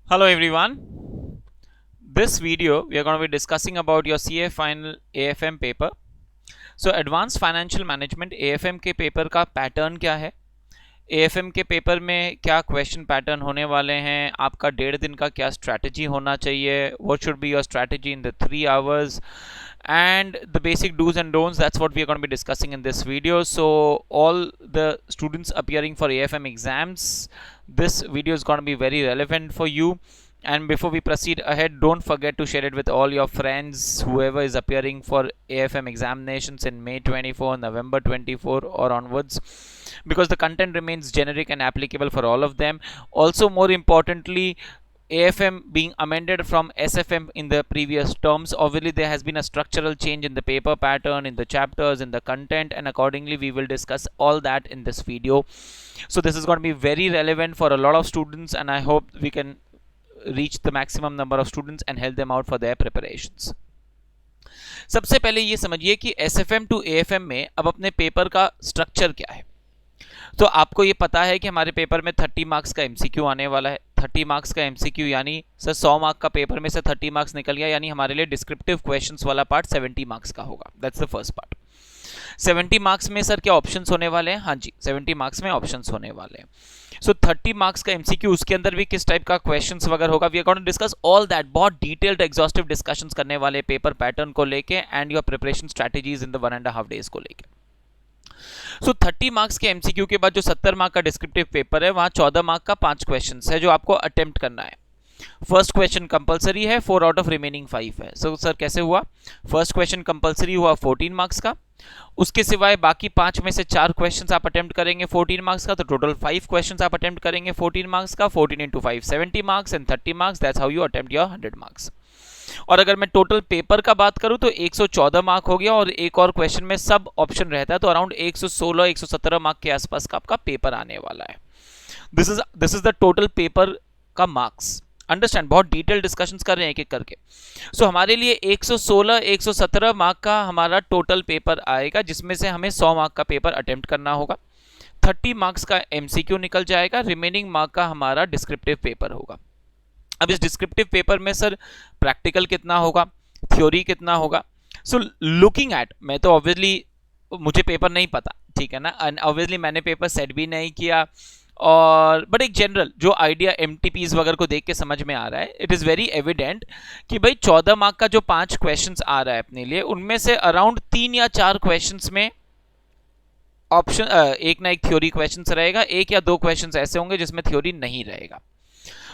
Hello everyone. This video we are going to be discussing about your CA final AFM paper. So advanced financial management AFM के paper का pattern क्या है, AFM के paper में क्या question pattern होने वाले हैं, आपका 1.5 दिन का क्या स्ट्रैटेजी होना चाहिए, what should be your strategy in the 3 hours, and the basic do's and don'ts. That's what we are going to be discussing in this video. So all the students appearing for AFM exams, this video is going to be very relevant for you. And before we proceed ahead, don't forget to share it with all your friends, whoever is appearing for AFM examinations in May 24, November 24 or onwards, because the content remains generic and applicable for all of them. Also, more importantly, AFM being amended from SFM in the previous terms, obviously there has been a structural change in the paper pattern, in the chapters, in the content, and accordingly we will discuss all that in this video. So this is going to be very relevant for a lot of students, and I hope we can reach the maximum number of students and help them out for their preparations. सबसे पहले ये समझिए कि SFM to AFM में अब अपने paper का structure क्या है। तो आपको ये पता है कि हमारे पेपर में 30 मार्क्स का एमसीक्यू आने वाला है। 30 मार्क्स का एमसीक्यू यानी सर 100 मार्क का पेपर में से 30 मार्क्स निकल गया, यानी हमारे लिए डिस्क्रिप्टिव क्वेश्चंस वाला पार्ट 70 मार्क्स का होगा। That's the first part. 70 marks में सर क्या ऑप्शंस होने वाले हैं? हाँ जी, 70 मार्क्स में ऑप्शंस होने वाले हैं। सो 30 मार्क्स का एमसीक्यू, उसके अंदर भी किस टाइप का क्वेश्चंस वगैरह होगा, we are going to discuss all that. बहुत डिटेल्ड एग्जॉस्टिव डिस्कशंस करने वाले पेपर पैटर्न को लेके and your preparation strategies in the 1.5 days को लेके। सो 30 मार्क्स के एमसीक्यू के बाद जो 70 मार्क का डिस्क्रिप्टिव पेपर है, वहां 14 मार्क का 5 क्वेश्चन है जो आपको अटेम्प्ट करना है। फर्स्ट क्वेश्चन कंपलसरी है, 4 आउट ऑफ रिमेनिंग 5 है। सो सर कैसे हुआ? फर्स्ट क्वेश्चन कंपलसरी हुआ 14 मार्क्स का, उसके सिवाय बाकी 5 में से 4 क्वेश्चंस आप अटेम्प्ट करेंगे 14 मार्क्स का, तो टोटल 5 क्वेश्चंस आप अटेम्प्ट करेंगे 14 मार्क्स का। 14 into 5 70 marks and 30 marks, that's how you attempt your 100 marks. और अगर मैं टोटल पेपर का बात करूं तो 114 मार्क हो गया, और एक और क्वेश्चन में सब ऑप्शन रहता है, तो अराउंड 116-117 मार्क के आसपास का आपका पेपर आने वाला है। This is the total paper का मार्क्स। अंडरस्टैंड, बहुत डिटेल डिस्कशंस कर रहे हैं एक एक करके। सो हमारे लिए 116-117 मार्क का हमारा टोटल पेपर आएगा, जिसमें से हमें 100 मार्क का पेपर अटेम्प्ट करना होगा। 30 मार्क्स का एमसीक्यू निकल जाएगा, रिमेनिंग मार्क का हमारा डिस्क्रिप्टिव पेपर होगा। अब इस डिस्क्रिप्टिव पेपर में सर प्रैक्टिकल कितना होगा, थ्योरी कितना होगा? सो लुकिंग एट, मैं तो ऑब्वियसली मुझे पेपर नहीं पता, ठीक है ना, एंड ऑब्वियसली मैंने पेपर सेट भी नहीं किया, और बट एक जनरल जो आइडिया एमटीपीज वगैरह को देख के समझ में आ रहा है, इट इज़ वेरी एविडेंट कि भाई 14 मार्क का जो 5 क्वेश्चंस आ रहा है अपने लिए, उनमें से अराउंड 3 या 4 क्वेश्चंस में ऑप्शन एक ना एक थ्योरी क्वेश्चंस रहेगा, 1 या 2 क्वेश्चंस ऐसे होंगे जिसमें थ्योरी नहीं रहेगा।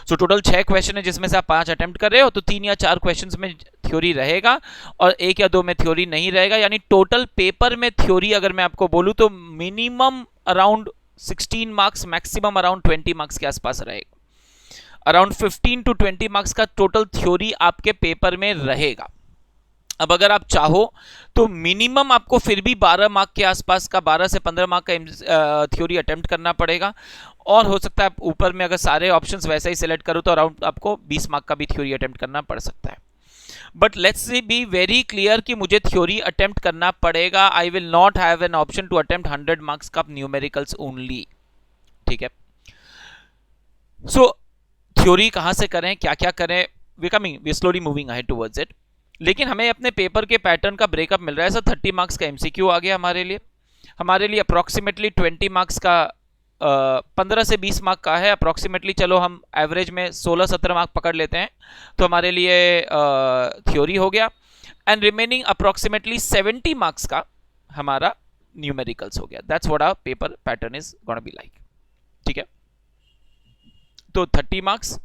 सो टोटल 6 क्वेश्चन है, जिसमें से आप 5 अटेम्प्ट कर रहे हो, तो 3 या 4 क्वेश्चंस में थ्योरी रहेगा और 1 या 2 में थ्योरी नहीं रहेगा। यानी टोटल पेपर में थ्योरी अगर मैं आपको बोलूं तो minimum around 16 marks, maximum around 20 marks के आसपास रहेगा। अराउंड 15 टू 20 मार्क्स का टोटल थ्योरी आपके पेपर में रहेगा। अब अगर आप चाहो तो मिनिमम आपको फिर भी 12 मार्क के आसपास का, 12 से 15 मार्क का थ्योरी अटेम्प्ट करना पड़ेगा, और हो सकता है आप ऊपर में अगर सारे ऑप्शंस वैसे ही सिलेक्ट करो तो अराउंड आपको 20 मार्क का भी थ्योरी अटेम्प्ट करना पड़ सकता है। But let's be very clear कि मुझे थ्योरी अटेम्प्ट करना पड़ेगा। I will not have an option to attempt 100 marks का न्यूमेरिकल्स ओनली, ठीक है। सो थ्योरी कहां से करें, क्या क्या करें, we slowly moving ahead towards it. लेकिन हमें अपने पेपर के पैटर्न का ब्रेकअप मिल रहा है। सर 30 मार्क्स का एमसीक्यू आ गया हमारे लिए अप्रोक्सीमेटली 20 मार्क्स का 15 से 20 मार्क का है अप्रोक्सीमेटली। चलो हम एवरेज में 16-17 मार्क पकड़ लेते हैं, तो हमारे लिए थ्योरी हो गया, एंड रिमेनिंग अप्रोक्सीमेटली 70 मार्क्स का हमारा न्यूमेरिकल्स हो गया। That's what our paper pattern is gonna be like, ठीक है। तो 30 मार्क्स,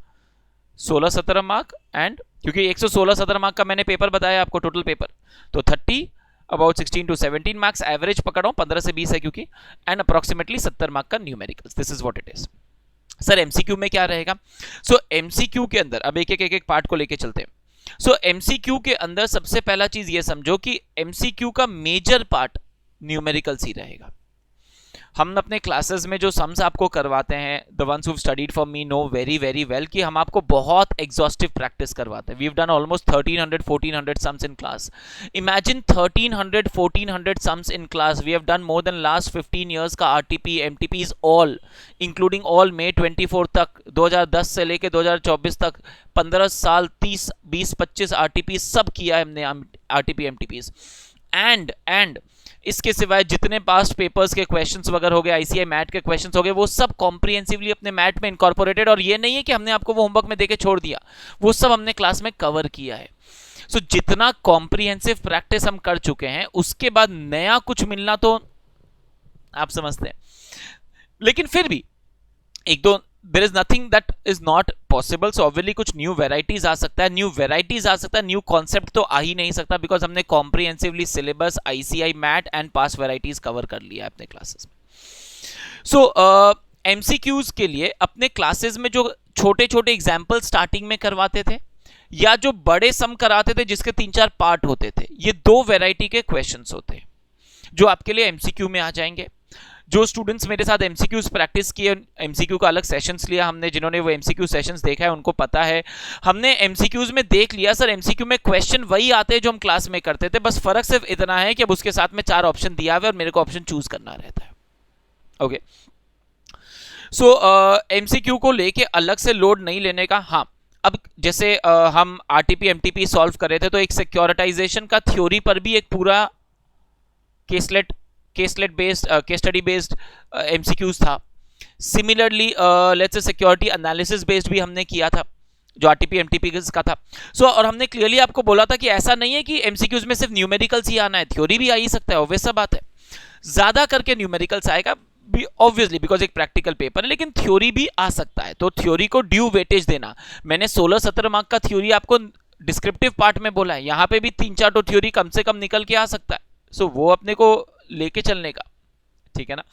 16-17 मार्क, एंड क्योंकि 116-17 मार्क का मैंने पेपर बताया आपको टोटल पेपर, तो 30 अबाउट 16 टू 17 मार्क्स एवरेज पकड़ो, 15 से 20 है क्योंकि, एंड अप्रोक्सीमेटली 70 मार्क का numericals. This is what it is. Sir MCQ में क्या रहेगा? सो एमसीक्यू के अंदर अब एक पार्ट को लेके चलते हैं। सो एमसीक्यू के अंदर सबसे पहला चीज ये समझो कि एमसीक्यू का मेजर पार्ट न्यूमेरिकल्स ही रहेगा। हम अपने क्लासेस में जो सम्स आपको करवाते हैं, the ones who studied for me know very very well कि हम आपको बहुत एग्जॉस्टिव प्रैक्टिस करवाते हैं. We have done almost 1300 1400 sums in class. Imagine 1300 1400 sums in class. We have done more than last 15 years का RTP MTP is all, including all May 24 तक, 2010 से लेके 2024 तक 15 साल 30 20 25 आरटीपी सब किया है हमने, आरटीपी एमटीपी. एंड इसके सिवाय जितने पास्ट पेपर्स के क्वेश्चंस वगैरह हो गए, आईसीआई मैट के क्वेश्चंस हो गए, वो सब कॉम्प्रिहेंसिवली अपने मैट में इनकॉर्पोरेटेड. और ये नहीं है कि हमने आपको वो होमवर्क में देके छोड़ दिया, वो सब हमने क्लास में कवर किया है. सो जितना कॉम्प्रिहेंसिव प्रैक्टिस हम कर चुके हैं, उसके बाद नया कुछ मिलना तो आप समझते हैं. लेकिन फिर भी एक दो, there is nothing that is not possible. so obviously कुछ न्यू वेराइटीज आ सकता है, न्यू कॉन्सेप्ट तो आ ही नहीं सकता, बिकॉज हमने comprehensively syllabus, ICAI mat and past varieties cover कर लिया है अपने क्लासेस में. सो एमसीक्यूज के लिए अपने क्लासेस में जो छोटे छोटे एग्जाम्पल स्टार्टिंग में करवाते थे, या जो बड़े सम कराते थे जिसके 3-4 पार्ट होते थे, ये 2 वेराइटी के क्वेश्चंस होते हैं जो आपके लिए एमसीक्यू में आ जाएंगे. जो स्टूडेंट्स मेरे साथ एमसीक्यूज प्रैक्टिस किए, एमसीक्यू का अलग सेशंस लिया हमने, जिन्होंने वो एमसीक्यू सेशंस देखा है उनको पता है. हमने एमसीक्यूज में देख लिया सर, एमसीक्यू में क्वेश्चन वही आते हैं जो हम क्लास में करते थे, बस फर्क सिर्फ इतना है कि अब उसके साथ में 4 ऑप्शन दिया हुआ है और मेरे को ऑप्शन चूज करना रहता है. ओके, सो एमसीक्यू को लेके अलग से लोड नहीं लेने का. हाँ, अब जैसे हम आरटीपी एमटीपी सॉल्व कर रहे थे, तो एक सिक्योरिटाइजेशन का थ्योरी पर भी एक पूरा caselet based, case study based MCQs था. Similarly let's say security analysis based भी हमने किया था, जो आरटीपी एमटीपी का था. और हमने क्लियरली आपको बोला था कि ऐसा नहीं है कि एमसीक्यूज में सिर्फ न्यूमेरिकल्स ही आना है, थ्योरी भी आ ही सकता है. ऑब्वियस सा बात है, ज्यादा करके न्यूमेरिकल्स आएगा ऑब्वियसली, बिकॉज एक प्रैक्टिकल पेपर है, लेकिन थ्योरी भी आ सकता है. तो थ्योरी को ड्यू वेटेज देना. मैंने 16-17 मार्क का थ्योरी आपको डिस्क्रिप्टिव पार्ट में बोला है, यहां पे भी 3-4 तो थ्योरी कम से कम निकल के आ सकता है. सो वो अपने को लेके चलने का, ठीक है ना.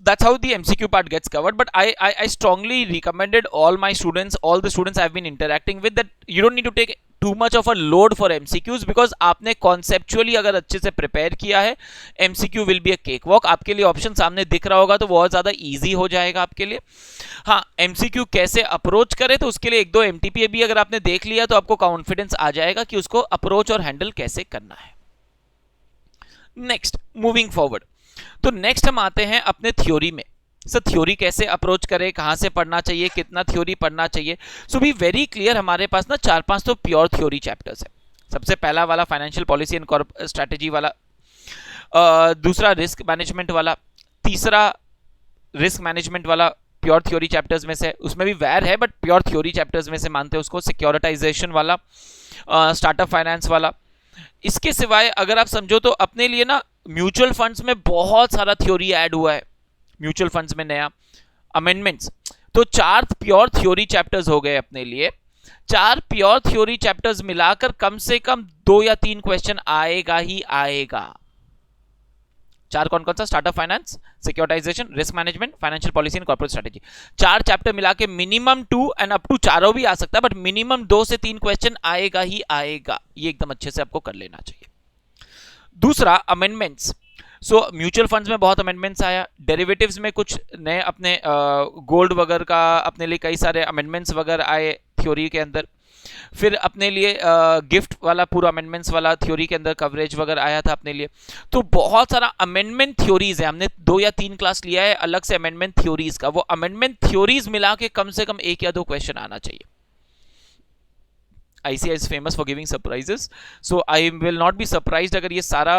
That's how the MCQ part gets covered. But I strongly recommended all my students, all the students I've been interacting with, that you don't need to take too much of a load for MCQs, because आपने conceptually अगर अच्छे से prepare किया है, MCQ will be a cakewalk. आपके लिए option सामने दिख रहा होगा तो बहुत ज़्यादा easy हो जाएगा आपके लिए. हाँ, MCQ कैसे अप्रोच करें, तो उसके लिए 1-2 MTPA भी अगर आपने देख लिया तो आपको कॉन्फिडेंस आ जाएगा कि उसको अप्रोच और हैंडल कैसे करना है. नेक्स्ट, मूविंग फॉरवर्ड, तो नेक्स्ट हम आते हैं अपने थ्योरी में. सर थ्योरी कैसे अप्रोच करें, कहां से पढ़ना चाहिए, कितना थ्योरी पढ़ना चाहिए. सो बी वेरी क्लियर, हमारे पास ना 4-5 तो प्योर थ्योरी चैप्टर्स है. सबसे पहला वाला फाइनेंशियल पॉलिसी एंड स्ट्रेटेजी वाला, दूसरा रिस्क मैनेजमेंट वाला, तीसरा रिस्क मैनेजमेंट वाला प्योर थ्योरी चैप्टर्स में से, उसमें भी वैर है बट प्योर थ्योरी चैप्टर्स में से मानते हैं उसको. सिक्योरिटाइजेशन वाला, स्टार्टअप फाइनेंस वाला. इसके सिवाय अगर आप समझो तो अपने लिए ना म्यूचुअल फंड्स में बहुत सारा थ्योरी ऐड हुआ है. म्यूचुअल फंड्स में नया अमेंडमेंट्स, तो 4 प्योर थ्योरी चैप्टर्स हो गए अपने लिए. 4 प्योर थ्योरी चैप्टर्स मिलाकर कम से कम 2 या 3 क्वेश्चन आएगा ही आएगा. 4 कौन कौन सा? Startup finance, securitisation, risk management, financial policy and corporate strategy. 4 chapter मिला के मिनिमम 2 एंड अप टू 4 भी आ सकता है, बट मिनिमम 2 से 3 क्वेश्चन आएगा ही आएगा. ये एकदम अच्छे से आपको कर लेना चाहिए. दूसरा, अमेंडमेंट्स. सो म्यूचुअल फंड्स में बहुत अमेंडमेंट्स आया, डेरिवेटिव्स में कुछ नए अपने गोल्ड वगैरह का अपने लिए कई सारे अमेंडमेंट्स वगैरह आए थ्योरी के अंदर. फिर अपने लिए गिफ्ट वाला पूरा अमेंडमेंट्स वाला थ्योरी के अंदर कवरेज वगैरह आया था अपने लिए. तो बहुत सारा अमेंडमेंट थ्योरीज है, हमने 2 या 3 क्लास लिया है अलग से अमेंडमेंट थ्योरीज का. वो अमेंडमेंट थ्योरीज मिला के कम से कम 1 या 2 क्वेश्चन आना चाहिए. ICAI is famous for giving surprises, so I will not be surprised अगर ये सारा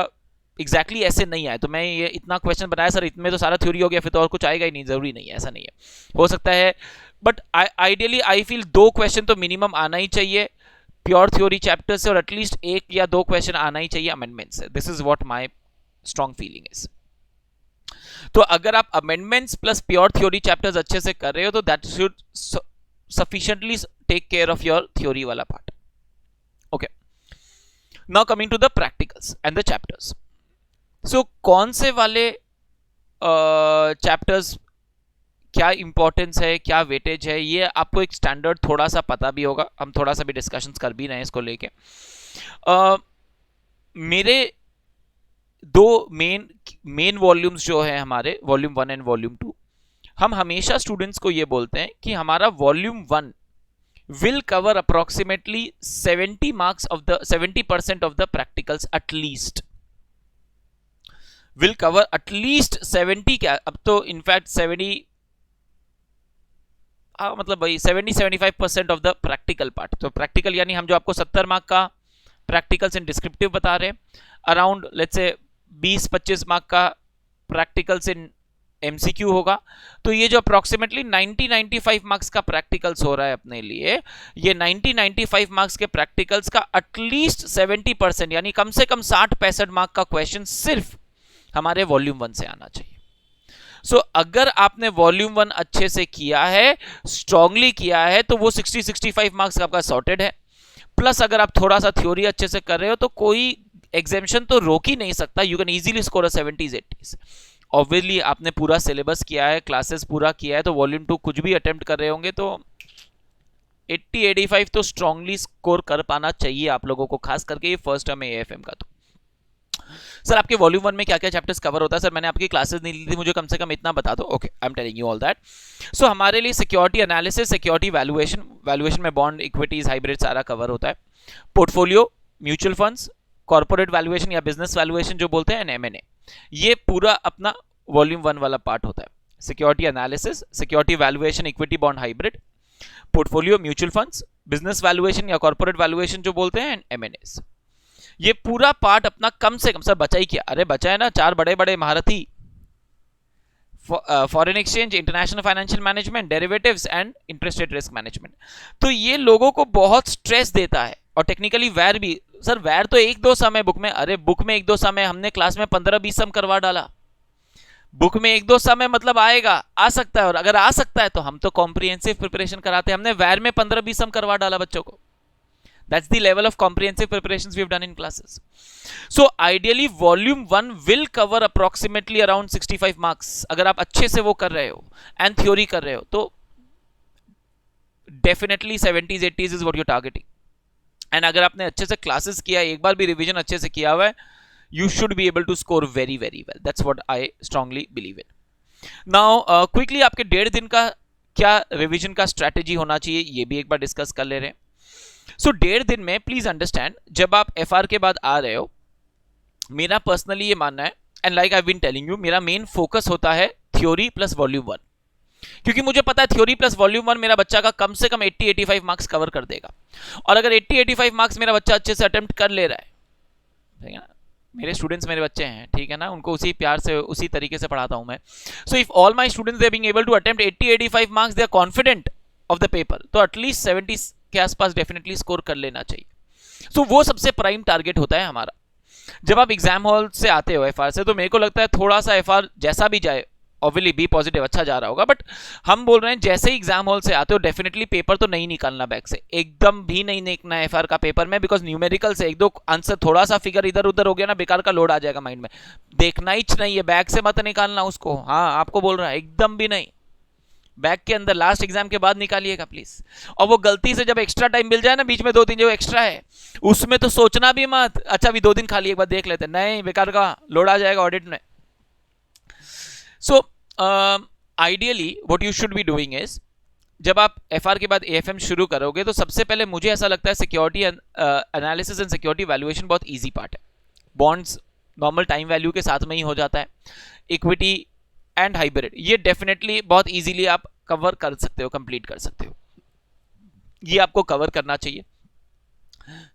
एग्जैक्टली ऐसे नहीं आए. तो मैं ये इतना क्वेश्चन बनाया सर, इतने तो सारा थ्योरी हो गया, फिर तो और कुछ आएगा ही नहीं. जरूरी नहीं है, ऐसा नहीं है, हो सकता है, but ideally I feel 2 question तो मिनिमम आना ही चाहिए प्योर थ्योरी चैप्टर से, और एटलीस्ट 1 या 2 क्वेश्चन आना ही चाहिए अमेंडमेंट से. This is what my strong feeling is. तो अगर आप amendments plus pure theory chapters अच्छे से कर रहे हो तो that should sufficiently take care of your theory वाला part. Okay, now coming to the practicals and the chapters. So कौन से वाले चैप्टर्स क्या इंपॉर्टेंस है, क्या वेटेज है, ये आपको एक स्टैंडर्ड थोड़ा सा पता भी होगा. हम थोड़ा सा भी डिस्कशंस कर भी रहे हैं इसको लेके. मेरे दो मेन वॉल्यूम्स जो है हमारे, वॉल्यूम 1 एंड वॉल्यूम 2, हम हमेशा स्टूडेंट्स को ये बोलते हैं कि हमारा volume 1 will cover approximately 70% of the practicals at least, will cover at least 70, क्या अब तो इनफैक्ट 70, मतलब भाई 70-75% ऑफ द प्रैक्टिकल पार्ट। तो प्रैक्टिकल यानी हम जो आपको 70 मार्क का प्रैक्टिकल्स इन डिस्क्रिप्टिव बता रहे हैं, अराउंड लेट्स से 20-25 मार्क का प्रैक्टिकल्स इन एमसीक्यू होगा। तो ये जो अप्रोक्सीमेटली 90-95 मार्क्स का प्रैक्टिकल्स हो रहा है अपने लिए, ये 90-95 मार्क्स के प्रैक्टिकल्स का एटलीस्ट 70% यानी कम से कम 60-65 मार्क का क्वेश्चन सिर्फ हमारे वॉल्यूम 1 से आना चाहिए। सो अगर आपने वॉल्यूम 1 अच्छे से किया है, स्ट्रांगली किया है, तो वो 60-65 मार्क्स आपका सॉर्टेड है। प्लस अगर आप थोड़ा सा थ्योरी अच्छे से कर रहे हो तो कोई एग्जामिनेशन तो रोक ही नहीं सकता, you can easily score a 70s-80s। Obviously आपने पूरा सिलेबस किया है, क्लासेस पूरा किया है, तो वॉल्यूम 2 कुछ भी अटेम्प्ट कर रहे होंगे तो 80-85 तो स्ट्रांगली स्कोर कर पाना चाहिए आप लोगों को, खास करके ये फर्स्ट टर्म है एएफएम का। तो सर आपके वॉल्यूम 1 में क्या क्या चैप्टर्स कवर होता है? सर मैंने आपकी क्लासेस नहीं ली थी, मुझे कम से कम इतना बता दो। Okay, I am telling you all that. So हमारे लिए security analysis, security valuation, valuation में बॉन्ड, इक्विटीज, हाइब्रिड सारा कवर होता है। Portfolio, mutual funds, corporate valuation या बिजनेस वैल्यूएशन जो बोलते हैं, एमएनए, ये पूरा अपना वॉल्यूम 1 वाला पार्ट होता है। Security analysis, security valuation, equity bond hybrid, portfolio, mutual funds, business valuation या कॉर्पोरेट वैल्यूएशन जो बोलते हैं, एमएनएस, ये पूरा पार्ट अपना कम से कम, सर बचा ही क्या, अरे बचा है ना 4 बड़े बड़े महारथी, foreign exchange, international financial management, derivatives and interest rate risk management. तो ये लोगों को बहुत स्ट्रेस देता है। और टेक्निकली वैर भी, सर वैर तो 1-2 सम है बुक में, अरे बुक में 1-2 सम है, हमने क्लास में 15-20 सम करवा डाला। बुक में 1-2 सम है मतलब आएगा, आ सकता है, और अगर आ सकता है तो हम तो कॉम्प्रिहेंसिव प्रिपरेशन कराते हैं, हमने वैर में 15-20 सम करवा डाला बच्चों को। That's the level of comprehensive preparations we have done in classes. So ideally volume 1 will cover approximately around 65 marks अगर आप अच्छे से वो कर रहे हो and theory कर रहे हो तो definitely 70s-80s is what you're targeting. And अगर आपने अच्छे से classes किया, एक बार भी रिविजन अच्छे से किया हुआ है, you should be able to score very very well. That's what I strongly believe in. Now quickly आपके 1.5 दिन का क्या रिविजन का स्ट्रैटेजी होना चाहिए ये भी एक बार डिस्कस कर ले रहे हैं। सो 1.5 दिन में प्लीज अंडरस्टैंड, जब आप एफआर के बाद आ रहे हो, मेरा पर्सनली ये मानना है and like I been telling you, मेरा मेन फोकस होता है थ्योरी प्लस वॉल्यूम 1, क्योंकि मुझे पता है थ्योरी प्लस वॉल्यूम 1 मेरा बच्चा का कम से कम 80-85 मार्क्स कवर कर देगा। और अगर 80-85 मार्क्स मेरा बच्चा अच्छे से अटेम्प्ट कर ले रहा है, ठीक है ना, मेरे स्टूडेंट्स मेरे बच्चे हैं, ठीक है ना, उनको उसी प्यार से उसी तरीके से पढ़ाता हूं मैं। So if all my students they are being able to attempt 80-85 marks, they are confident of the paper, तो एटलीस्ट 70 के आसपास डेफिनेटली स्कोर कर लेना चाहिए। सो वो सबसे प्राइम टारगेट होता है हमारा। जब आप एग्जाम हॉल से आते हो एफआर से, तो मेरे को लगता है थोड़ा सा एफआर जैसा भी जाए, ऑब्वियसली बी पॉजिटिव अच्छा जा रहा होगा, बट हम बोल रहे हैं जैसे ही एग्जाम हॉल से आते हो डेफिनेटली पेपर तो नहीं निकालना बैग से, एकदम भी नहीं देखना एफआर का पेपर में, बिकॉज न्यूमेरिकल से 1-2 आंसर थोड़ा सा फिगर इधर उधर हो गया ना, बेकार का लोड आ जाएगा माइंड में, देखना ही नहीं है, बैग से मत निकालना उसको। हाँ आपको बोल रहा है, एकदम भी नहीं, बैग के अंदर लास्ट एग्जाम के बाद निकालिएगा प्लीज। और वो गलती से जब एक्स्ट्रा टाइम मिल जाए ना, बीच में 2-3 जो एक्स्ट्रा है, उसमें तो सोचना भी मत, अच्छा अभी 2 दिन खाली एक बार देख लेते, नहीं बेकार का लोड आ जाएगा ऑडिट में। So ideally what you should be doing is, जब आप एफआर के बाद एएफएम शुरू करोगे तो सबसे पहले मुझे ऐसा लगता है security analysis and security valuation बहुत ईजी पार्ट है। बॉन्ड्स नॉर्मल टाइम वैल्यू के साथ में ही हो जाता है। इक्विटी एंड हाइब्रिड ये डेफिनेटली बहुत इजीली आप कवर कर सकते हो, कंप्लीट कर सकते हो, ये आपको कवर करना चाहिए।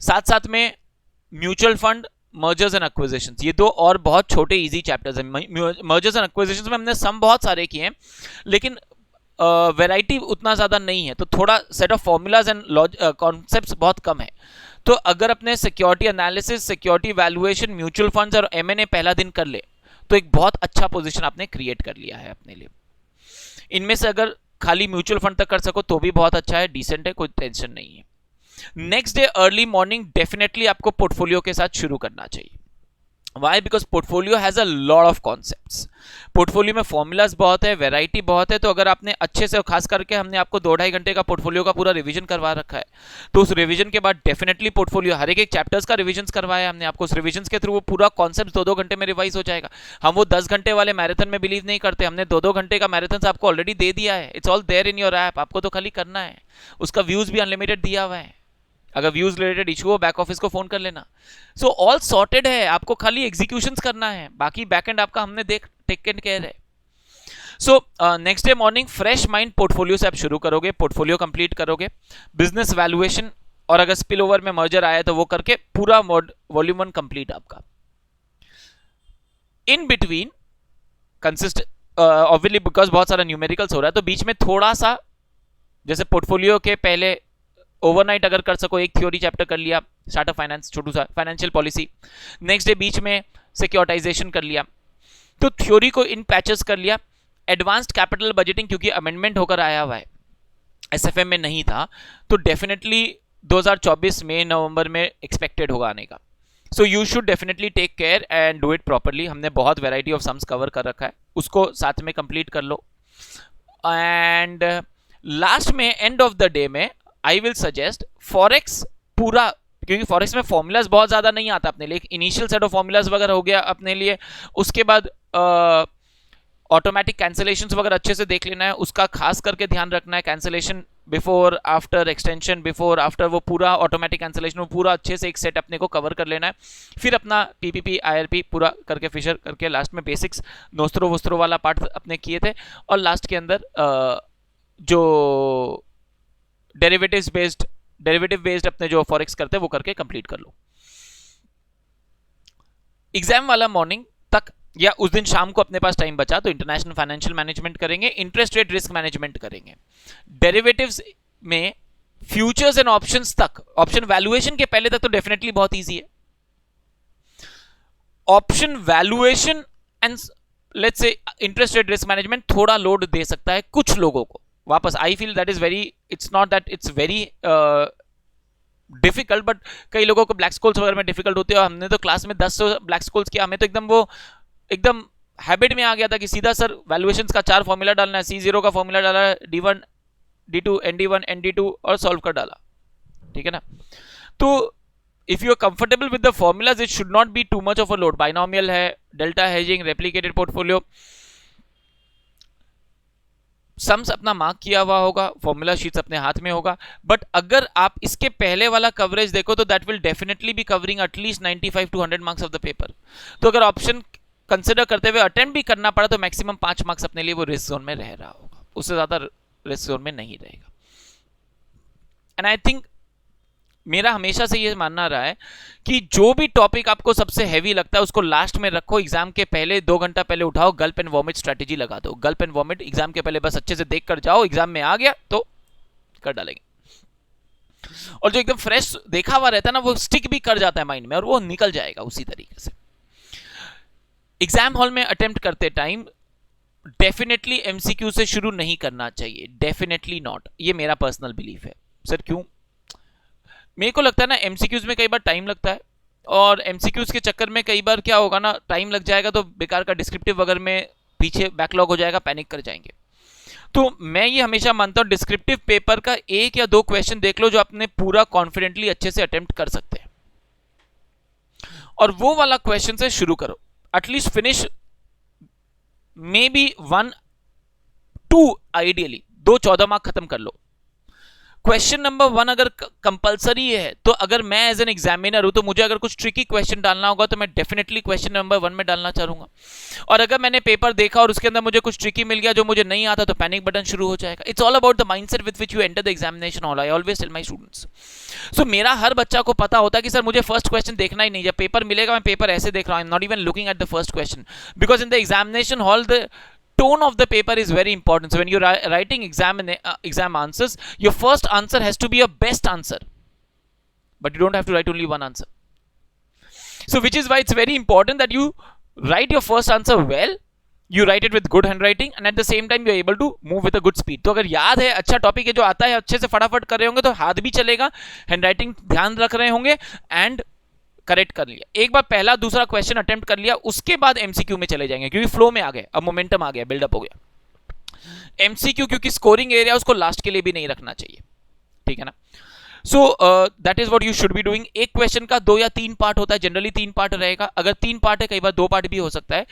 साथ साथ में mutual fund, mergers and acquisitions, ये 2 और बहुत छोटे इजी चैप्टर्स हैं। मर्जर्स एंड एक्विजिशंस में हमने सम बहुत सारे किए हैं, लेकिन वैरायटी उतना ज्यादा नहीं है, तो थोड़ा set of formulas and concepts बहुत कम है। तो अगर अपने security analysis, security valuation, mutual funds और एमएनए पहला दिन कर ले तो एक बहुत अच्छा पोजीशन आपने क्रिएट कर लिया है अपने लिए। इनमें से अगर खाली म्यूचुअल फंड तक कर सको तो भी बहुत अच्छा है, डिसेंट है, कोई टेंशन नहीं है। Next day early morning definitely आपको पोर्टफोलियो के साथ शुरू करना चाहिए। Why? Because portfolio has a lot of concepts. Portfolio में फॉर्मूलाज बहुत है, वेराइटी बहुत है, तो अगर आपने अच्छे से, खास करके हमने आपको 2-2.5 घंटे का पोर्टफोलियो का पूरा रिवीजन करवा रखा है, तो उस रिवीजन के बाद डेफिनेटली पोर्टफोलियो हर एक चैप्टर्स का रिवीजन करवाया हमने आपको, उस रिवीजन के थ्रू वो पूरा कॉन्सेप्ट 2-2 घंटे में रिवाइज हो जाएगा। हम वो 10 घंटे वाले मैराथन में बिलीव नहीं करते, हमने 2-2 घंटे का मैराथन आपको ऑलरेडी दे दिया है। It's all there in your app, आपको तो खाली करना है। उसका व्यूज भी अनलिमिटेड दिया हुआ है। अगर व्यूज रिलेटेड इशू हो, बैक ऑफिस को फोन कर लेना। सो ऑल सॉर्टेड है, आपको खाली एग्जीक्यूशंस करना है, बाकी बैकएंड आपका हमने टेकन केयर है। So next day morning fresh mind portfolio से आप शुरू करोगे, पोर्टफोलियो कंप्लीट करोगे, बिजनेस वैल्यूएशन, और अगर स्पिल ओवर में मर्जर आया तो वो करके पूरा वॉल्यूम 1 कंप्लीट आपका। In between consist obviously because बहुत सारा न्यूमेरिकल्स हो रहा है, तो बीच में थोड़ा सा, जैसे पोर्टफोलियो के पहले ओवरनाइट अगर कर सको, एक थ्योरी चैप्टर कर लिया, स्टार्टअप फाइनेंस, छोटू सा फाइनेंशियल पॉलिसी, नेक्स्ट डे बीच में सिक्योरिटाइजेशन कर लिया, तो थ्योरी को इन पैचेस कर लिया। एडवांस्ड कैपिटल बजटिंग क्योंकि अमेंडमेंट होकर आया हुआ है, एसएफएम में नहीं था, तो डेफिनेटली 2024 में नवंबर में एक्सपेक्टेड होगा आने का। So you should definitely take care and do it properly. हमने बहुत वेराइटी ऑफ सम्स कवर कर रखा है, उसको साथ में कंप्लीट कर लो। एंड लास्ट में एंड ऑफ द डे में आई विल सजेस्ट फॉरेक्स पूरा, क्योंकि फॉरेक्स में फॉर्मूलाज बहुत ज्यादा नहीं आता अपने लिए, इनिशियल सेट ऑफ फॉर्मूलाज वगैरह हो गया अपने लिए, उसके बाद ऑटोमेटिक कैंसिलेशंस वगैरह अच्छे से देख लेना है, उसका खास करके ध्यान रखना है। Cancellation before after, extension before after, वो पूरा ऑटोमेटिक कैंसिलेशन, वो पूरा अच्छे से एक सेट अपने को कवर कर लेना है। फिर अपना पीपीपी आईआरपी पूरा करके, फिशर करके, लास्ट में बेसिक्स नोस्त्रो वोस्त्रो वाला पार्ट अपने किए थे, और लास्ट के अंदर जो डेरिवेटिव बेस्ड अपने जो फॉरेक्स करते हैं वो करके कंप्लीट कर लो। एग्जाम वाला मॉर्निंग तक या उस दिन शाम को अपने पास टाइम बचा तो इंटरनेशनल फाइनेंशियल मैनेजमेंट करेंगे, इंटरेस्ट रेट रिस्क मैनेजमेंट करेंगे, डेरिवेटिव्स में फ्यूचर्स एंड ऑप्शंस तक, ऑप्शन वैल्यूएशन के पहले तक तो डेफिनेटली बहुत इजी है। Option valuation and let's say interest rate risk management थोड़ा लोड दे सकता है कुछ लोगों को। वापस I feel that is very, it's not that it's very difficult, but कई लोगों को ब्लैक स्कोल्स वगैरह में डिफिकल्ट होती है, और हमने तो क्लास में 10 ब्लैक स्कोल्स किया, हमें तो एकदम हैबिट में आ गया था कि सीधा सर वैल्यूएशंस का 4 फॉर्मूला डालना है, C0 का फॉर्मूला डाला, D1 D2 ND1 ND2 और सॉल्व कर डाला, ठीक है ना। तो if you are comfortable with the formulas it should not be too much of a load. Binomial है, delta hedging, replicated portfolio, sums अपना मार्क किया हुआ होगा, फॉर्मूला शीट्स अपने हाथ में होगा, बट अगर आप इसके पहले वाला कवरेज देखो तो that will definitely be covering at least 95 to 100 marks of the paper. तो अगर ऑप्शन कंसिडर करते हुए अटेम्प्ट भी करना पड़ा तो मैक्सिमम 5 मार्क्स अपने लिए वो रिस्क जोन में रह रहा होगा, उससे ज्यादा रिस्क जोन में नहीं रहेगा। एंड आई थिंक मेरा हमेशा से ये मानना रहा है कि जो भी टॉपिक आपको सबसे हैवी लगता है उसको लास्ट में रखो, एग्जाम के पहले 2 घंटा पहले उठाओ, गल्प एंड वॉमिट स्ट्रेटेजी लगा दो। गल्प एंड वॉमिट एग्जाम के पहले बस अच्छे से देख कर जाओ, एग्जाम में आ गया तो कर डालेंगे। और जो एकदम फ्रेश देखा हुआ रहता है ना वो स्टिक भी कर जाता है माइंड में और वो निकल जाएगा उसी तरीके से। एग्जाम हॉल में अटेम्प्ट करते टाइम डेफिनेटली एमसीक्यू से शुरू नहीं करना चाहिए, डेफिनेटली नॉट। ये मेरा पर्सनल बिलीफ है। सर क्यों? मेरे को लगता है ना एमसीक्यूज में कई बार टाइम लगता है, और एमसीक्यूज के चक्कर में कई बार क्या होगा ना, टाइम लग जाएगा तो बेकार का डिस्क्रिप्टिव वगैरह में पीछे बैकलॉग हो जाएगा, पैनिक कर जाएंगे। तो मैं ये हमेशा मानता हूं डिस्क्रिप्टिव पेपर का 1 या 2 क्वेश्चन देख लो जो आपने पूरा कॉन्फिडेंटली अच्छे से अटेम्प्ट कर सकते हैं, और वो वाला क्वेश्चन से शुरू करो। At least finish may be 1-2, ideally 2 14 mark खत्म कर लो। क्वेश्चन नंबर 1 अगर कंपलसरी है तो अगर मैं एज एन एग्जामिनर हूं तो मुझे अगर कुछ ट्रिकी क्वेश्चन डालना होगा तो मैं डेफिनेटली क्वेश्चन नंबर 1 में डालना चाहूंगा। और अगर मैंने पेपर देखा और उसके अंदर मुझे कुछ ट्रिकी मिल गया जो मुझे नहीं आता तो पैनिक बटन शुरू हो जाएगा। It's all about the mindset with which you enter the examination hall. I always tell my students. So मेरा हर बच्चा को पता होता है कि सर मुझे फर्स्ट क्वेश्चन देखना ही नहीं, जब पेपर मिलेगा मैं पेपर ऐसे देख रहा हूं, I am not even looking at the first question, because in the examination hall the tone of the paper is very important. So when you're writing exam answers, your first answer has to be your best answer, but you don't have to write only one answer. So which is why it's very important that you write your first answer well, you write it with good handwriting, and at the same time you're able to move with a good speed. तो अगर याद है, अच्छा topic है, जो आता है अच्छे से फटाफट कर रहे होंगे तो हाथ भी चलेगा, हैंडराइटिंग ध्यान रख रहे होंगे, एंड करेक्ट कर लिया, एक बार पहला दूसरा क्वेश्चन अटेम्प्ट कर लिया, उसके बाद एमसीक्यू में चले जाएंगे, क्योंकि फ्लो में आ गए, अब मोमेंटम आ गया, बिल्डअप हो गया। एमसीक्यू क्योंकि स्कोरिंग एरिया उसको लास्ट के लिए भी नहीं रखना चाहिए, ठीक है ना। So that is what you should be doing. एक क्वेश्चन का 2 या 3 पार्ट होता है, जनरली 3 पार्ट रहेगा, अगर 3 पार्ट है कई बार 2 पार्ट भी हो सकता है,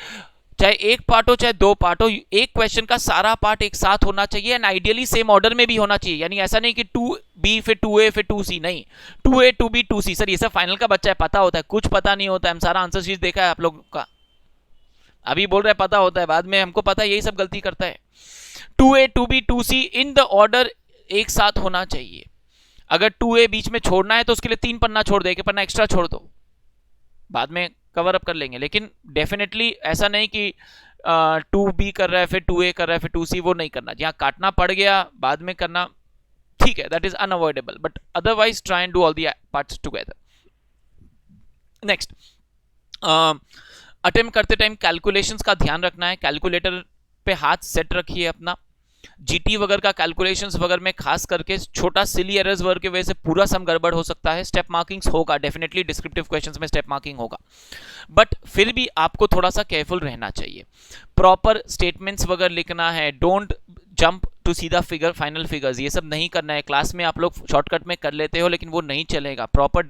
चाहे 1 पार्ट हो चाहे 2 पार्ट हो, एक क्वेश्चन का सारा पार्ट एक साथ होना चाहिए एंड आइडियली सेम ऑर्डर में भी होना चाहिए, यानी ऐसा नहीं कि 2B फिर 2A फिर 2C, नहीं 2A 2B 2C। सर ये सब फाइनल का बच्चा है, पता होता है, कुछ पता नहीं होता है, हम सारा आंसर शीट देखा है आप लोग का, अभी बोल रहे पता होता है, बाद में हमको पता है यही सब गलती करता है। 2A 2B 2C in the order एक साथ होना चाहिए। अगर 2A बीच में छोड़ना है तो उसके लिए 3 पन्ना छोड़ दो, एक पन्ना एक्स्ट्रा छोड़ दो, बाद में कवर अप कर लेंगे, लेकिन डेफिनेटली ऐसा नहीं कि 2B कर रहा है फिर 2A कर रहा है फिर 2C, वो नहीं करना, जहां काटना पड़ गया बाद में करना, ठीक है, that is unavoidable, but otherwise try and do all the parts together. Next, attempt करते टाइम कैलकुलेशंस का ध्यान रखना है, कैलकुलेटर पे हाथ सेट रखिए अपना, जीटी वगैरह का कैलकुलेशंस वगैरह में खास करके छोटा सिली एरर्स वगैरह की वजह से पूरा सम गड़बड़ हो सकता है। स्टेप मार्किंग्स होगा डेफिनेटली, डिस्क्रिप्टिव क्वेश्चंस में स्टेप मार्किंग होगा, बट फिर भी आपको थोड़ा सा केयरफुल रहना चाहिए, प्रॉपर स्टेटमेंट्स वगैरह लिखना है, don't jump to see the figure final figures, ये सब नहीं करना है। क्लास में आप लोग शॉर्टकट में कर लेते हो लेकिन वो नहीं चलेगा, प्रॉपर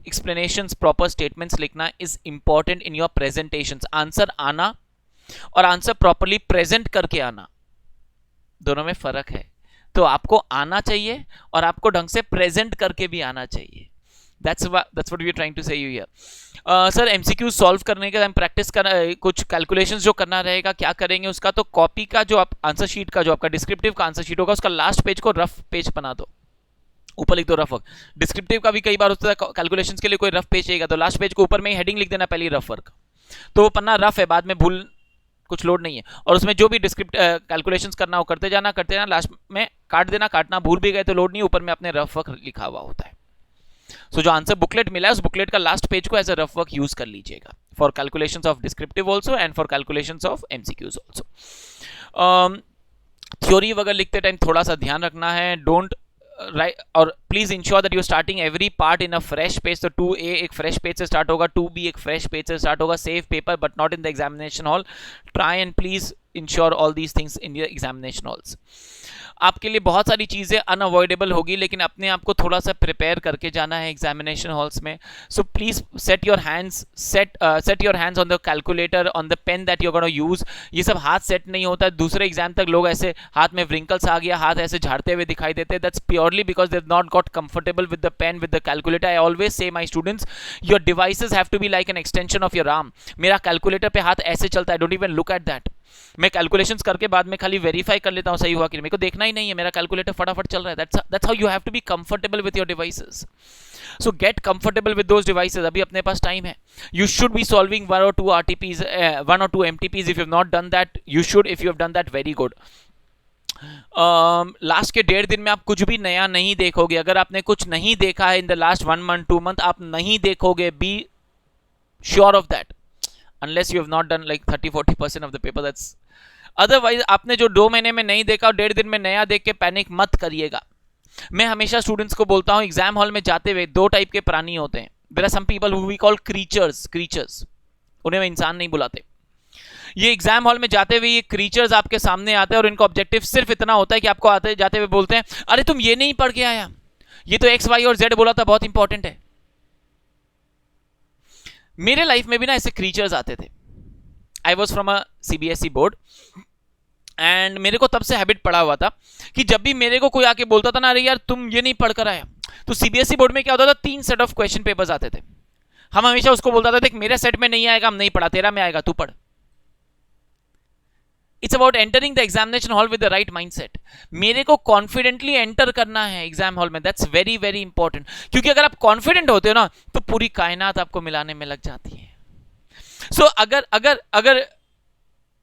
एक्सप्लेनेशंस प्रॉपर स्टेटमेंट्स लिखना is important in your presentations. Answer आना और आंसर प्रॉपरली प्रेजेंट करके आना, दोनों में फर्क है, तो आपको आना चाहिए और आपको ढंग से प्रेजेंट करके भी आना चाहिए। that's what we are trying to say you here। Sir MCQ solve करने के टाइम प्रैक्टिस कर कुछ कैलकुलेशंस जो करना रहेगा, क्या करेंगे उसका, तो कॉपी का जो आप आंसर शीट का जो आपका डिस्क्रिप्टिव का आंसर शीट होगा उसका लास्ट पेज को रफ पेज बना दो, ऊपर लिख दो रफ वर्क। डिस्क्रिप्टिव का भी कई बार होता है कैलकुलेशंस के लिए कोई रफ पेज चाहिएगा, तो लास्ट पेज को ऊपर में ही हेडिंग लिख देना पहले रफ वर्क, तो वो पन्ना रफ है, बाद में भूल कुछ लोड नहीं है, और उसमें जो भी डिस्क्रिप्ट कैलकुलेशंस करना हो करते जाना, लास्ट में काट देना, काटना भूल भी गए तो लोड नहीं, ऊपर में अपने रफ वर्क लिखा हुआ होता है। सो जो आंसर बुकलेट मिला है उस बुकलेट का लास्ट पेज को as a rough work use कर लीजिएगा for calculations of descriptive also and for calculations of MCQs also. Theory वगैरह लिखते टाइम थोड़ा सा ध्यान रखना है, डोंट राइट, और please ensure that you starting every part in a fresh page, तो 2A एक फ्रेश पेज से स्टार्ट होगा, 2B एक फ्रेश पेज से स्टार्ट होगा, save paper but not in the examination hall, try and please ensure all these things in your examination halls. आपके लिए बहुत सारी चीज़ें अनअवॉइडेबल होगी, लेकिन अपने आप को थोड़ा सा प्रिपेयर करके जाना है एग्जामिनेशन हॉल्स में। So please set your hands set your hands on the calculator, on the pen that you gonna use. ये सब हाथ सेट नहीं होता है, दूसरे एग्जाम तक लोग ऐसे हाथ में व्रिंकल्स आ गया, हाथ ऐसे झाड़ते हुए दिखाई देते हैं, that's purely because they not got comfortable with the pen with the calculator. I always say my students your devices have to be like an extension of your arm. मेरा कैलकुलेटर पे हाथ ऐसे चलता है, don't even look at that. मैं calculations करके बाद में खाली वेरीफाई कर लेता हूं सही हुआ कि नहीं, मेरे को देखना ही नहीं है, मेरा कैलकुलेटर फटाफट चल रहा है। That's how you have to be comfortable with your devices. So get comfortable with those devices, अभी अपने पास टाइम है। You should be solving 1 or 2 RTPs, 1 or 2 MTPs। If you have not done that you should, if you have done that very good. Last के 1.5 दिन में आप कुछ भी नया नहीं देखोगे। अगर आपने कुछ नहीं देखा है in the last 1 month 2 month, आप नहीं देखोगे, be sure of that, unless you have not done like 30-40% of the paper, that's otherwise आपने जो 2 महीने में नहीं देखा और 1.5 दिन में नया देख के पैनिक मत करिएगा। मैं हमेशा स्टूडेंट्स को बोलता हूं एग्जाम हॉल में जाते हुए 2 टाइप के प्राणी होते हैं। There are some people who we call creatures, उन्हें इंसान नहीं बुलाते। ये एग्जाम हॉल में जाते हुए ये क्रीचर्स आपके सामने आते हैं और इनका ऑब्जेक्टिव सिर्फ इतना होता है कि आपको आते जाते हुए बोलते हैं अरे तुम ये नहीं पढ़ के आया, ये तो एक्स वाई और जेड बोला था, बहुत इंपॉर्टेंट है। मेरे लाइफ में भी ना ऐसे क्रीचर्स आते थे। I was from a CBSE board and मेरे को तब से हैबिट पड़ा हुआ था कि जब भी मेरे को कोई आके बोलता था ना अरे यार तुम ये नहीं पढ़कर आया, तो CBSE बोर्ड में क्या होता था 3 सेट ऑफ क्वेश्चन पेपर्स आते थे। हम हमेशा उसको बोलता था देख मेरे सेट में नहीं आएगा, हम नहीं पढ़ा, तेरा में आएगा, तू पढ़। It's about entering the examination hall with the right mindset. मेरे को कॉन्फिडेंटली एंटर करना है एग्जाम हॉल में, दैट्स वेरी वेरी इंपॉर्टेंट। क्योंकि अगर आप कॉन्फिडेंट होते हो ना तो पूरी कायनात आपको मिलाने में लग जाती है। सो अगर अगर अगर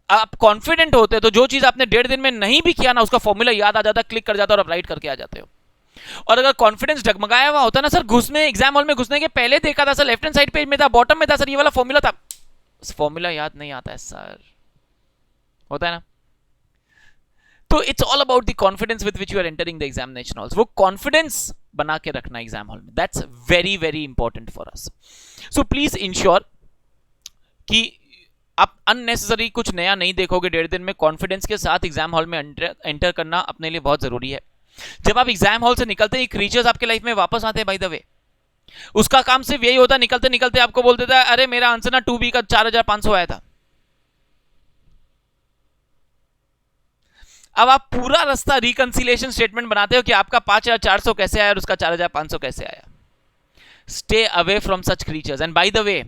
आप कॉन्फिडेंट होते तो जो चीज आपने 1.5 दिन में नहीं भी किया ना उसका फॉर्मूला याद आ जाता, क्लिक कर जाता और आप राइट करके आ जाते हो। और अगर कॉन्फिडेंस डगमगाया हुआ होता ना सर, घुसने एग्जाम हॉल में घुसने के पहले देखा था sir, left hand side page में था, बॉटम में था सर, ये वाला फॉर्मूला था, फॉर्मूला याद नहीं आता है सर, होता है ना। तो it's all about the confidence with which you are entering the examination halls. वो कॉन्फिडेंस बना के रखना एग्जाम हॉल में, that's very very important for us. So please ensure कि आप अननेसेसरी कुछ नया नहीं देखोगे 1.5 दिन में। कॉन्फिडेंस के साथ एग्जाम हॉल में एंटर करना अपने लिए बहुत जरूरी है। जब आप एग्जाम हॉल से निकलते ही क्रीचर्स आपके लाइफ में वापस आते हैं, बाय द वे उसका काम सिर्फ यही होता है, निकलते निकलते आपको बोल देता है अरे मेरा आंसर ना 2B का 4500 आया था। अब आप पूरा रास्ता रिकंसिलिएशन स्टेटमेंट बनाते हो कि आपका 5400 कैसे आया और उसका 4500 कैसे आया। Stay away from such creatures. And by the way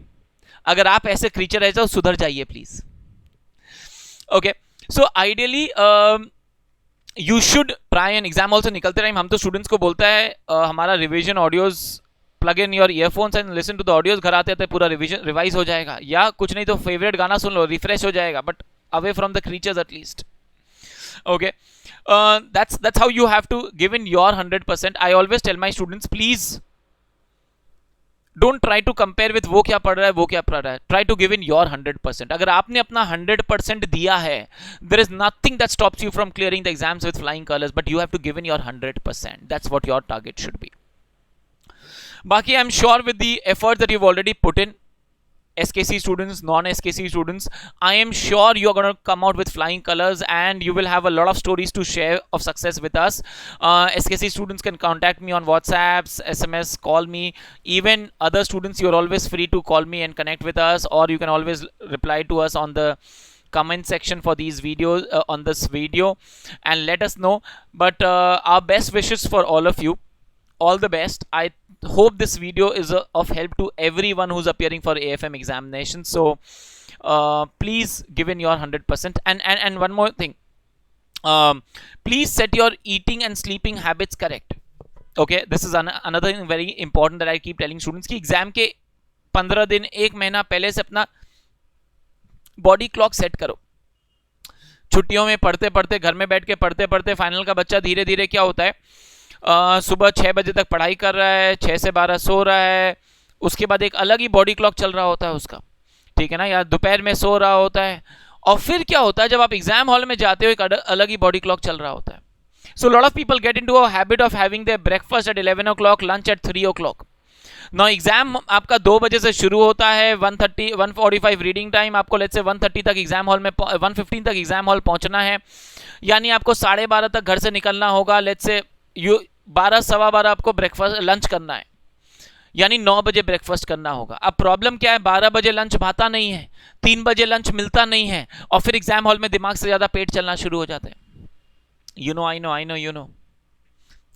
अगर आप ऐसे क्रीचर है तो सुधर जाइए please. Okay, so ideally you should try an exam hall से निकलते टाइम हम तो स्टूडेंट्स को बोलता है हमारा revision audios plug in your earphones and listen to the audios. घर आते आते पूरा रिवाइज हो जाएगा, या कुछ नहीं तो फेवरेट गाना सुन लो, रिफ्रेश हो जाएगा, but away from the creatures at least. Okay, that's how you have to give in your 100%. I always tell my students, please don't try to compare with वो क्या पढ़ रहा है वो क्या पढ़ रहा है। Try to give in your 100%. अगर आपने अपना 100% दिया है, there is nothing that stops you from clearing the exams with flying colors, but you have to give in your 100%. That's what your target should be. बाकी I'm sure with the effort that you've already put in, SKC students, non-SKC students, I am sure you're going to come out with flying colors and you will have a lot of stories to share of success with us. SKC students can contact me on WhatsApp, SMS, call me. Even other students, you're always free to call me and connect with us, or you can always reply to us on the comment section for these videos, on this video, and let us know. But our best wishes for all of you. All the best. I hope this video is of help to everyone who's appearing for AFM examination. So please give in your 100%. And one more thing, please set your eating and sleeping habits correct. Okay, this is another thing very important that I keep telling students कि exam के 15 दिन 1 महीना पहले से अपना body clock set करो। छुट्टियों में पढ़ते पढ़ते, घर में बैठ के पढ़ते पढ़ते फाइनल का बच्चा धीरे धीरे क्या होता है, सुबह 6 बजे तक पढ़ाई कर रहा है, 6 से 12 सो रहा है, उसके बाद एक अलग ही बॉडी क्लॉक चल रहा होता है उसका, ठीक है ना, या दोपहर में सो रहा होता है, और फिर क्या होता है जब आप एग्जाम हॉल में जाते हो एक अलग ही बॉडी क्लॉक चल रहा होता है। So lot of people get into a habit of having their breakfast at 11 o'clock, lunch at 3 o'clock। No, exam आपका 2 बजे से शुरू होता है, 1:45 रीडिंग टाइम, आपको लेट्स से 1:30 तक एग्जाम हॉल में 1:15 तक एग्जाम हॉल पहुंचना है, यानी आपको 12:30 तक घर से निकलना होगा। लेट्स से 12 सवा 12 आपको ब्रेकफास्ट लंच करना है, यानी 9 बजे ब्रेकफास्ट करना होगा। अब प्रॉब्लम क्या है, 12 बजे लंच भाता नहीं है, 3 बजे लंच मिलता नहीं है, और फिर एग्जाम हॉल में दिमाग से ज्यादा पेट चलना शुरू हो जाते हैं। यू नो, आई नो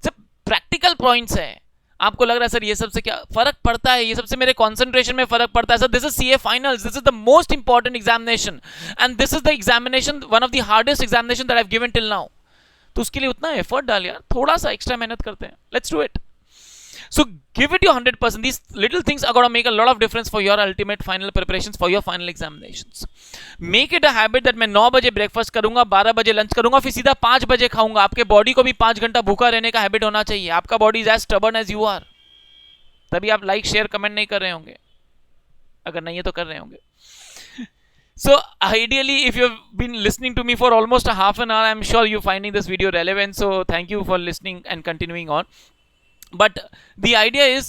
सब प्रैक्टिकल पॉइंट्स है। आपको लग रहा है सर ये सबसे क्या फर्क पड़ता है, ये सबसे मेरे कंसंट्रेशन में फर्क पड़ता है। Sir this is CA finals, this is the most important examination and this is the examination, one of the hardest examination that I have given till now. तो उसके लिए उतना एफर्ट डाल यार, थोड़ा सा एक्स्ट्रा मेहनत करते हैं, let's do it. So give it your 100%. These little things are going to make a lot of difference for your ultimate final preparations for your final examinations. Make it a habit that मैं 9 बजे breakfast करूंगा, 12 बजे lunch करूंगा, फिर सीधा 5 बजे खाऊंगा। आपके बॉडी को भी 5 घंटा भूखा रहने का हैबिट होना चाहिए। आपका body is as stubborn as you are. तभी आप लाइक शेयर कमेंट नहीं कर रहे होंगे, अगर नहीं है तो कर रहे होंगे। So ideally, if you've been listening to me for almost a half an hour, I'm sure you're finding this video relevant. So thank you for listening and continuing on. But the idea is,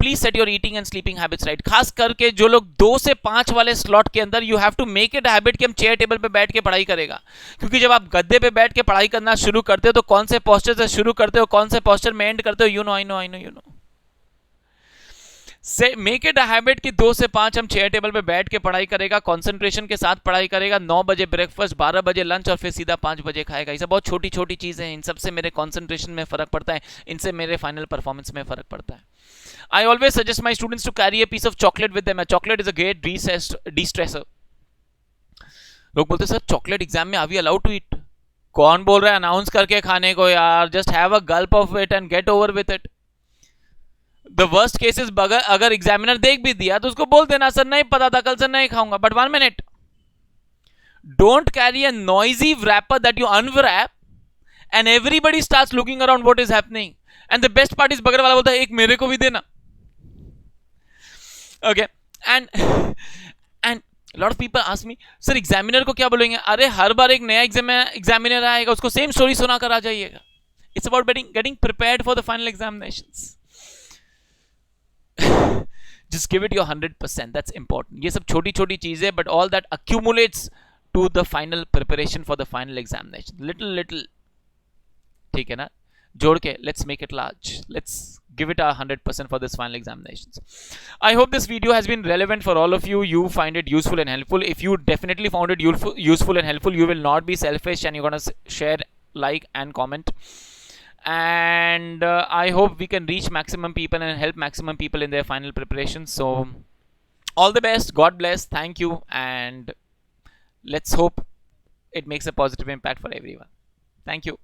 please set your eating and sleeping habits right. खास करके जो लोग 2 से 5 वाले slot के अंदर, you have to make it a habit कि हम चेयर टेबल पे बैठ के पढ़ाई करेगा। क्योंकि जब आप गद्दे पे बैठ के पढ़ाई करना शुरू करते हो तो कौन से पोस्टर से शुरू करते हो, कौन से पोस्टर में एंड करते हो, यू नो, आई नो। से मेक इट अ हैबिट कि 2 से 5 हम चेयर टेबल पे बैठ के पढ़ाई करेगा, कंसंट्रेशन के साथ पढ़ाई करेगा, 9 बजे ब्रेकफास्ट, 12 बजे लंच, और फिर सीधा 5 बजे खाएगा। ये सब बहुत छोटी छोटी चीजें हैं, इन सबसे मेरे कंसंट्रेशन में फर्क पड़ता है, इनसे मेरे फाइनल परफॉर्मेंस में फर्क पड़ता है। I always suggest my students to carry a piece of chocolate with them. Chocolate is a great destresser. लोग बोलते सर चॉकलेट एग्जाम में are we allowed to eat? कौन बोल रहा है अनाउंस करके खाने को यार? Just have a gulp of it and get over with it. The worst cases अगर एग्जामिनर देख भी दिया तो उसको बोल देना सर नहीं पता था, कल से नहीं खाऊंगा। But 1 minute, don't carry a noisy wrapper that you unwrap and everybody starts looking around what is happening, and the best part is बगल वाला बोलता है एक मेरे को भी देना। okay, and lot of people ask me sir examiner को क्या बोलेंगे? अरे हर बार एक नया एग्जामिनर आएगा, उसको सेम स्टोरी सुना कर आ जाइएगा। It's about getting prepared for the final examinations. just give it your 100%. That's important. ये सब छोटी छोटी चीजें, but all that accumulates to the final preparation for the final examination. Little, ठीक है ना, जोड़ के let's make it large. Let's give it our 100% for this final examinations. I hope this video has been relevant for all of you. You find it useful and helpful. If you definitely found it useful and helpful, you will not be selfish and you're gonna share, like, and comment. And I hope we can reach maximum people and help maximum people in their final preparations. So all the best. God bless. Thank you, and let's hope it makes a positive impact for everyone. Thank you.